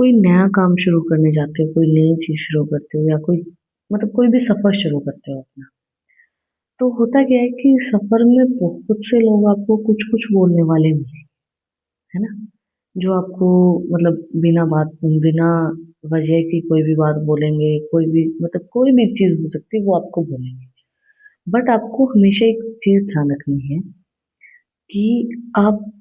कोई नया काम शुरू करने जाते हो, कोई नई चीज शुरू करते हो, या कोई मतलब कोई भी सफर शुरू करते हो अपना, तो होता क्या है कि सफर में बहुत से लोग आपको कुछ कुछ बोलने वाले मिले, है ना। जो आपको मतलब बिना वजह की कोई भी बात बोलेंगे, कोई भी मतलब कोई भी चीज हो सकती है वो आपको बोलेंगे। बट आपको हमेशा एक चीज ध्यान रखनी है कि आप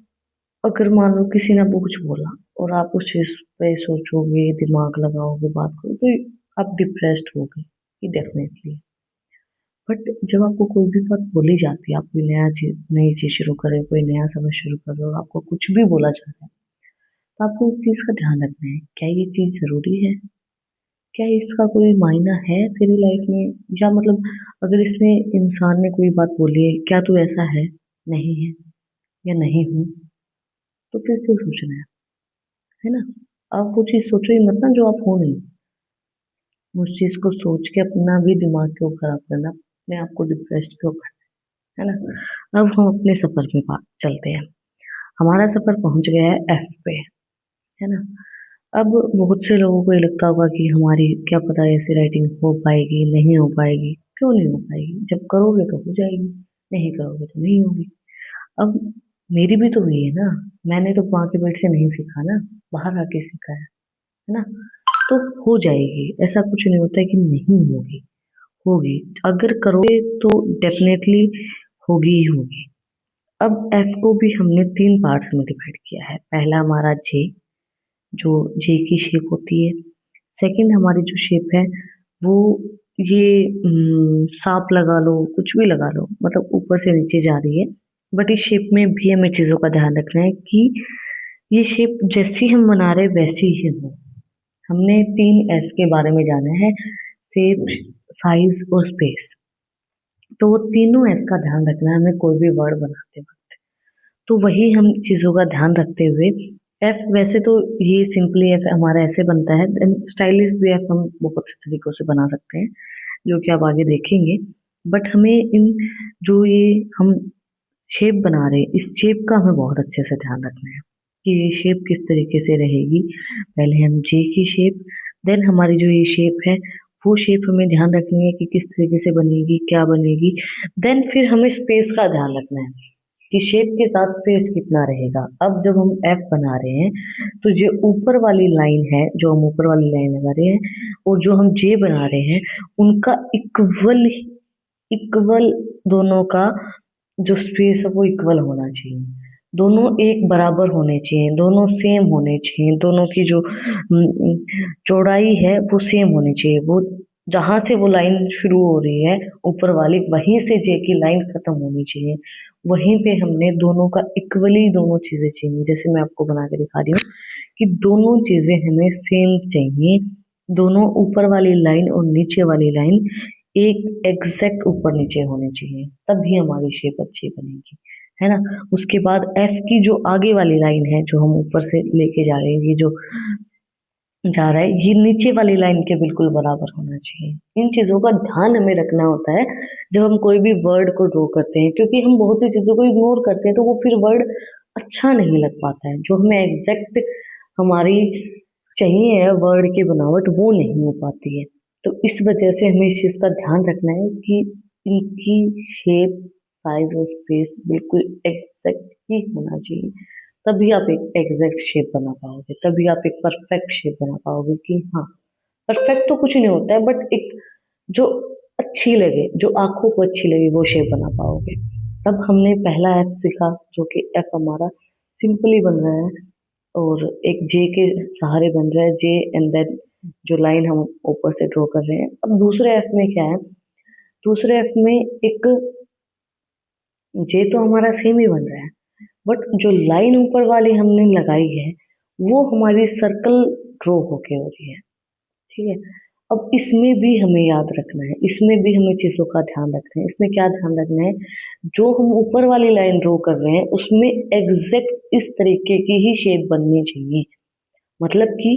अगर मान लो किसी ने आपको कुछ बोला और आप उस चीज पे सोचोगे, दिमाग लगाओगे, बात करोगे, तो आप डिप्रेस्ड होगे, ये डेफिनेटली। बट जब आपको कोई भी बात बोली जाती है, आप कोई नई चीज शुरू करें, कोई नया समय शुरू करें और आपको कुछ भी बोला जा रहा है, तो आपको इस चीज का ध्यान रखना है, क्या ये चीज जरूरी है, क्या इसका कोई मायना है तेरी लाइफ में, या मतलब अगर इसने इंसान ने कोई बात बोली है, क्या तू ऐसा नहीं है, या नहीं हूँ, तो फिर क्यों सोचना है ना। आप वो चीज सोचो ही मत ना जो आप हो नहीं। उस चीज को सोच के अपना भी दिमाग क्यों खराब करना, अपने आप को डिप्रेस्ड क्यों करना, है ना। अब हम अपने सफर में बात चलते हैं। हमारा सफर पहुंच गया है एफ पे, है ना। अब बहुत से लोगों को ये लगता होगा कि हमारी क्या पता ऐसी राइटिंग हो पाएगी, नहीं हो पाएगी। क्यों नहीं हो पाएगी, जब करोगे तो हो जाएगी, नहीं करोगे तो नहीं होगी। अब मेरी भी तो हुई है ना, मैंने तो माँ के पेट से नहीं सीखा ना, बाहर आके सीखा है ना। तो हो जाएगी, ऐसा कुछ नहीं होता है कि नहीं होगी, होगी। अगर करोगे तो डेफिनेटली होगी ही होगी। अब एफ को भी हमने तीन पार्ट्स में डिवाइड किया है। पहला हमारा जे, जो जे की शेप होती है। सेकंड हमारी जो शेप है वो ये सांप लगा लो, कुछ भी लगा लो, मतलब ऊपर से नीचे जा रही है। बट इस शेप में भी हमें चीजों का ध्यान रखना है कि ये शेप जैसी हम बना रहे वैसी ही हो। हमने तीन एस के बारे में जाना है, शेप, साइज और स्पेस। तो वो तीनों एस का ध्यान रखना है हमें कोई भी वर्ड बनाते वक्त। तो वही हम चीजों का ध्यान रखते हुए एफ, वैसे तो ये सिंपली एफ हमारा ऐसे बनता है, स्टाइलिश भी एफ हम बहुत से तरीकों से बना सकते हैं जो कि आप आगे देखेंगे। बट हमें इन जो ये हम शेप बना रहे हैं, इस शेप का हमें बहुत अच्छे से ध्यान रखना है कि ये शेप किस तरीके से रहेगी। पहले हम जे की शेप, देन हमारी जो ये शेप है वो शेप हमें ध्यान रखनी है कि किस तरीके से बनेगी, क्या बनेगी। देन फिर हमें स्पेस का ध्यान रखना है कि शेप के साथ स्पेस कितना रहेगा। अब जब हम एफ बना रहे हैं तो जो ऊपर वाली लाइन है, जो हम ऊपर वाली लाइन लगा रहे हैं और जो हम जे बना रहे हैं, उनका इक्वल इक्वल दोनों का जो स्पेस है वो इक्वल होना चाहिए। दोनों एक बराबर होने चाहिए, दोनों सेम होने चाहिए, दोनों की जो चौड़ाई है वो सेम होनी चाहिए। वो जहां से वो लाइन शुरू हो रही है ऊपर वाली, वहीं से जे की लाइन खत्म होनी चाहिए। वहीं पे हमने दोनों का इक्वली दोनों चीजें चाहिए। जैसे मैं आपको बना के दिखा रही हूँ कि दोनों चीजें हमें सेम चाहिए। दोनों ऊपर वाली लाइन और नीचे वाली लाइन एक एग्जैक्ट ऊपर नीचे होने चाहिए, तभी हमारी शेप अच्छी बनेगी, है ना। उसके बाद एफ की जो आगे वाली लाइन है, जो हम ऊपर से लेके जा रहे हैं, ये जो जा रहा है, ये नीचे वाली लाइन के बिल्कुल बराबर होना चाहिए। इन चीजों का ध्यान हमें रखना होता है जब हम कोई भी वर्ड को ड्रॉ करते हैं, क्योंकि हम बहुत सी चीजों को इग्नोर करते हैं तो वो फिर वर्ड अच्छा नहीं लग पाता है। जो हमें एग्जैक्ट हमारी चाहिए है वर्ड की बनावट, वो नहीं हो पाती है। तो इस वजह से हमें इस चीज का ध्यान रखना है कि इनकी शेप, साइज और स्पेस बिल्कुल एग्जैक्ट ही होना चाहिए। तभी आप एक एग्जैक्ट शेप बना पाओगे, तभी आप एक परफेक्ट शेप बना पाओगे कि हाँ, परफेक्ट तो कुछ नहीं होता है, बट एक जो अच्छी लगे, जो आंखों को अच्छी लगे, वो शेप बना पाओगे। तब हमने पहला एफ सीखा जो कि एफ हमारा सिंपली बन रहा है और एक जे के सहारे बन रहा है, जे एंड देन जो लाइन हम ऊपर से ड्रॉ कर रहे हैं। अब दूसरे एफ में क्या है, दूसरे एफ में एक जे तो हमारा सेम ही बन रहा है, बट जो लाइन ऊपर वाली हमने लगाई है वो हमारी सर्कल ड्रॉ होके हो रही है, ठीक है। अब इसमें भी हमें याद रखना है, इसमें भी हमें चीजों का ध्यान रखना है। इसमें क्या ध्यान रखना है, जो हम ऊपर वाली लाइन ड्रॉ कर रहे हैं उसमें एग्जैक्ट इस तरीके की ही शेप बननी चाहिए। मतलब कि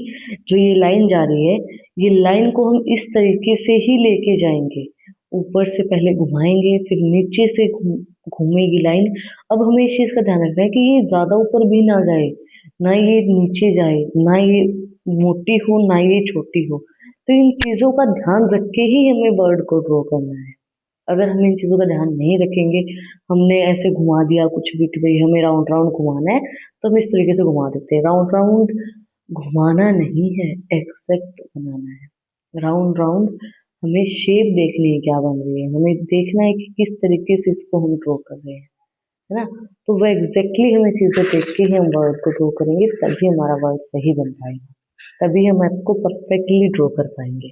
जो ये लाइन जा रही है, ये लाइन को हम इस तरीके से ही लेके जाएंगे, ऊपर से पहले घुमाएंगे, फिर नीचे से घूमेगी लाइन। अब हमें इस चीज का ध्यान रखना है कि ये ज्यादा ऊपर भी ना जाए, ना ये नीचे जाए, ना ये मोटी हो ना ये छोटी हो। तो इन चीज़ों का ध्यान रख के ही हमें वर्ड को ड्रॉ करना है। अगर हम इन चीज़ों का ध्यान नहीं रखेंगे, हमने ऐसे घुमा दिया कुछ भी कि भाई हमें राउंड राउंड घुमाना है, तो हम इस तरीके से घुमा देते हैं। राउंड राउंड घुमाना नहीं है, एग्जैक्ट बनाना है। राउंड राउंड हमें शेप देखनी है क्या बन रही है, हमें देखना है कि किस तरीके से इसको हम ड्रॉ कर रहे हैं, है ना। तो वो एग्जैक्टली हमें चीज़ें देख के ही हम वर्ड को ड्रॉ करेंगे, तभी हमारा वर्ड सही बन पाएगा, तभी हम आपको परफेक्टली ड्रॉ कर पाएंगे,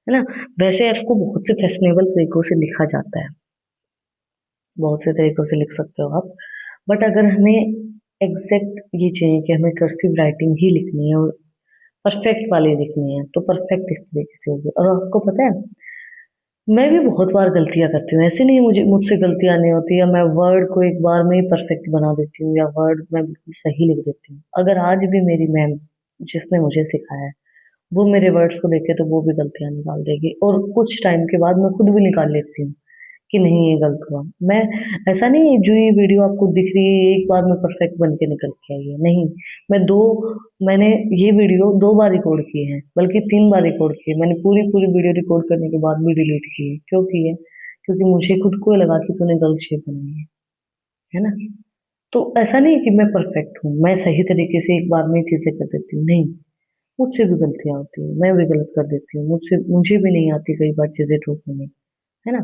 है ना। वैसे एफ को बहुत से फैशनेबल तरीकों से लिखा जाता है, बहुत से तरीकों से लिख सकते हो आप। बट अगर हमें एग्जैक्ट ये चाहिए कि हमें कर्सिव राइटिंग ही लिखनी है और परफेक्ट वाली लिखनी है, तो परफेक्ट इस तरीके से होगी। और आपको पता है, मैं भी बहुत बार गलतियां करती हूँ, ऐसे नहीं मुझे मुझसे गलतियां नहीं होती, या मैं वर्ड को एक बार में ही परफेक्ट बना देती हूँ, या वर्ड मैं बिल्कुल सही लिख देती हूँ। अगर आज भी मेरी मैम जिसने मुझे सिखाया है वो मेरे वर्ड्स को देखे तो वो भी गलतियां निकाल देगी, और कुछ टाइम के बाद मैं खुद भी निकाल लेती हूँ कि नहीं ये गलत हुआ। मैं ऐसा नहीं है जो ये वीडियो आपको दिख रही है एक बार में परफेक्ट बन के निकल के आई है, नहीं। मैं दो मैंने ये वीडियो 2 बार रिकॉर्ड की है, बल्कि 3 बार रिकॉर्ड की है। मैंने पूरी पूरी वीडियो रिकॉर्ड करने के बाद भी डिलीट की है। क्यों की है? क्योंकि मुझे खुद को लगा कि तूने गलत शेप बनाई है ना। तो ऐसा नहीं है कि मैं परफेक्ट हूँ, मैं सही तरीके से एक बार में चीजें कर देती हूँ, नहीं। मुझसे भी गलतियां होती हैं, मैं भी गलत कर देती हूँ, मुझे भी नहीं आती कई बार चीजें ड्रॉ करनी, है ना।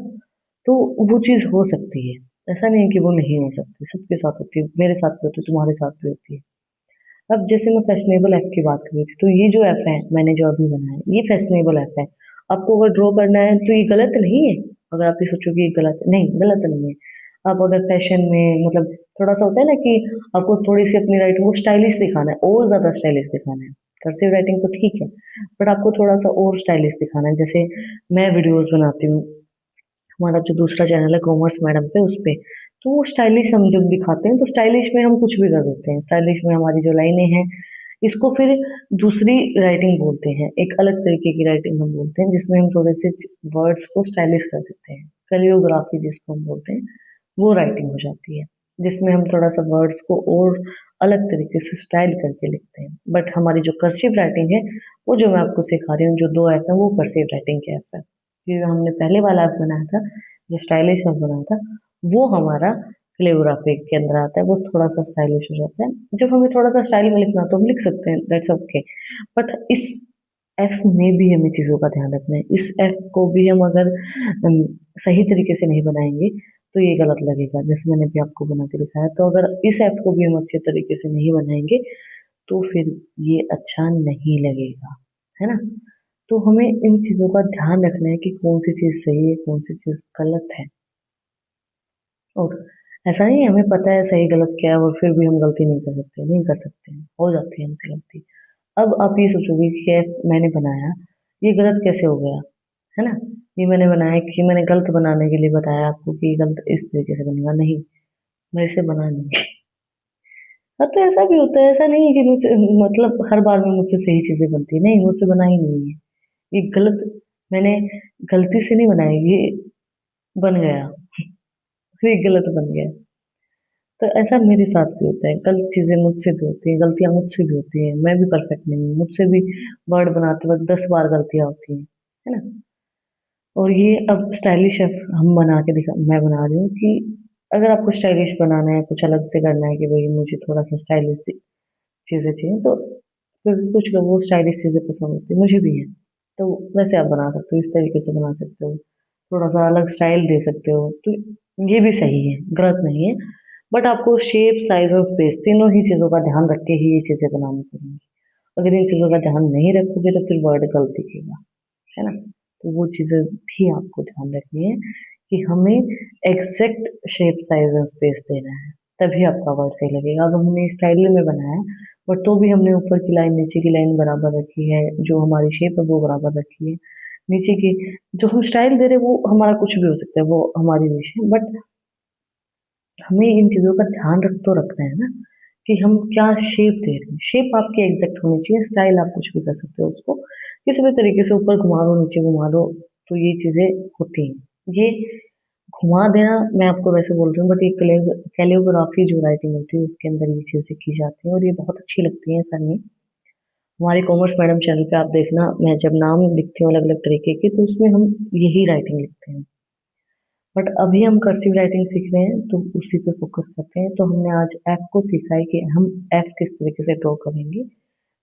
तो वो चीज़ हो सकती है, ऐसा नहीं है कि वो नहीं हो सकती, सबके साथ होती है, मेरे साथ भी होती है, तुम्हारे साथ भी होती है। अब जैसे मैं फैशनेबल ऐप की बात कर रही थी, तो ये जो ऐप है मैंने जो अभी बनाया है, ये फैशनेबल ऐप है। आपको अगर ड्रॉ करना है तो ये गलत नहीं है। अगर आप ये सोचो कि ये गलत नहीं, गलत नहीं है। आप अगर फैशन में मतलब थोड़ा सा होता है ना कि आपको थोड़ी सी अपनी राइटिंग को स्टाइलिश दिखाना है, और ज्यादा स्टाइलिश दिखाना है। कर्सिव राइटिंग तो ठीक है, बट आपको थोड़ा सा और स्टाइलिश दिखाना है। जैसे मैं वीडियोस बनाती हूँ, हमारा जो दूसरा चैनल है कॉमर्स मैडम पे, उस पे तो वो स्टाइलिश हम जब दिखाते हैं तो स्टाइलिश में हम कुछ भी कर देते हैं। स्टाइलिश में हमारी जो लाइनें हैं, इसको फिर दूसरी राइटिंग बोलते हैं, एक अलग तरीके की राइटिंग हम बोलते हैं, जिसमें हम थोड़े से वर्ड्स को स्टाइलिश कर देते हैं। कैलियोग्राफी जिसको हम बोलते हैं, वो राइटिंग हो जाती है, जिसमें हम थोड़ा सा वर्ड्स को और अलग तरीके से स्टाइल करके लिखते हैं। बट हमारी जो कर्सिव राइटिंग है, वो जो मैं आपको सिखा रही हूँ, जो 2 ऐप है वो कर्सिव राइटिंग के ऐप है। जो हमने पहले वाला ऐप बनाया था, जो स्टाइलिश ऐप बनाया था, वो हमारा कैलियोग्राफी के अंदर आता है, वो थोड़ा सा स्टाइलिश हो जाता है। जब हमें थोड़ा सा स्टाइल में लिखना तो हम लिख सकते हैं, दैट्स ओके। बट इस ऐप में भी हमें चीज़ों का ध्यान रखना है। इस ऐप को भी हम अगर सही तरीके से नहीं बनाएंगे तो ये गलत लगेगा, जैसे मैंने भी आपको बना के दिखाया। तो अगर इस ऐप को भी हम अच्छे तरीके से नहीं बनाएंगे तो फिर ये अच्छा नहीं लगेगा, है ना। तो हमें इन चीज़ों का ध्यान रखना है कि कौन सी चीज़ सही है, कौन सी चीज़ गलत है। और ऐसा नहीं है हमें पता है सही गलत क्या है और फिर भी हम गलती नहीं कर सकते, नहीं कर सकते हैं, हो जाती है हमसे गलती। अब आप ये सोचोगे कि कैप मैंने बनाया, ये गलत कैसे हो गया, है ना। ये मैंने बनाया कि मैंने गलत बनाने के लिए बताया आपको कि ये गलत इस तरीके से बनेगा, नहीं, मेरे से बना नहीं। हाँ, तो ऐसा भी होता है, ऐसा नहीं है कि मुझसे मतलब हर बार में मुझसे सही चीजें बनती है, नहीं, मुझसे बना ही नहीं है। ये गलत मैंने गलती से नहीं बनाया, ये बन गया, फिर ये गलत बन गया। तो ऐसा मेरे साथ भी होता है, गलत चीजें मुझसे भी होती हैं, गलतियां मुझसे भी होती हैं, मैं भी परफेक्ट नहीं हूँ, मुझसे भी वर्ड बनाते वक्त 10 बार गलतियां होती हैं, है ना। और ये अब स्टाइलिश हम बना के दिखा मैं बना रही हूँ कि अगर आपको स्टाइलिश बनाना है, कुछ अलग से करना है कि भाई मुझे थोड़ा सा स्टाइलिश चीजें चाहिए, तो क्योंकि कुछ लोगों को स्टाइलिश चीजें पसंद होती है, मुझे भी है। तो वैसे आप बना सकते हो, इस तरीके से बना सकते हो, थोड़ा सा अलग स्टाइल दे सकते हो, तो ये भी सही है, गलत नहीं है। बट आपको शेप, साइज और स्पेस तीनों ही चीज़ों का ध्यान रख के ही ये चीज़ें बनानी पड़ेंगी। अगर इन चीज़ों का ध्यान नहीं रखोगे तो फिर वर्ड गलत दिखेगा, है ना। तो वो चीज़ें भी आपको ध्यान रखनी है कि हमें एग्जैक्ट शेप, साइज और स्पेस देना है, तभी आपका वर्ड सही लगेगा। अगर हमने स्टाइल में बनाया है बट तो भी हमने ऊपर की लाइन नीचे की लाइन बराबर रखी है, जो हमारी शेप है वो बराबर रखी है, नीचे की जो हम स्टाइल दे रहे हैं वो हमारा कुछ भी हो सकता है, वो हमारी विश है। बट हमें इन चीज़ों का ध्यान तो रखना है ना कि हम क्या शेप दे रहे हैं। शेप आपकी एग्जैक्ट होनी चाहिए, स्टाइल आप कुछ भी कर सकते हो, उसको किसी भी तरीके से ऊपर घुमा दो, नीचे घुमा दो, तो ये चीज़ें होती हैं। ये घुमा देना मैं आपको वैसे बोल रही हूँ, बट ये कैलियोग्राफी जो राइटिंग होती है उसके अंदर ये चीज़ें की जाती हैं और ये बहुत अच्छी लगती है, ऐसा नहीं। हमारी कॉमर्स मैडम चैनल पे आप देखना, मैं जब नाम लिखती हूँ अलग अलग तरीके के तो उसमें हम यही राइटिंग लिखते हैं। बट अभी हम कर्सिव राइटिंग सीख रहे हैं तो उसी पे फोकस करते हैं। तो हमने आज एफ को सीखा है कि हम एफ किस तरीके से ड्रॉ करेंगे।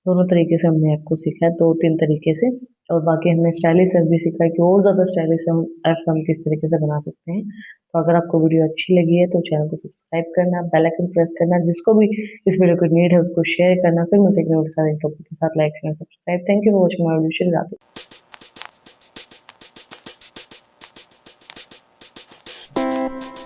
दोनों तरीके से हमने एफ को सीखा है, 2-3 तरीके से। और बाकी हमने स्टाइलिश एफ भी सीखा है कि और ज़्यादा स्टाइलिश हम एफ हम किस तरीके से बना सकते हैं। तो अगर आपको वीडियो अच्छी लगी है तो चैनल को सब्सक्राइब करना, बेल आइकन प्रेस करना, जिसको भी इस वीडियो को नीड है उसको शेयर करना। फिर मिलते हैं एक नए टॉपिक के साथ। Like share subscribe. Thank you for watching my video.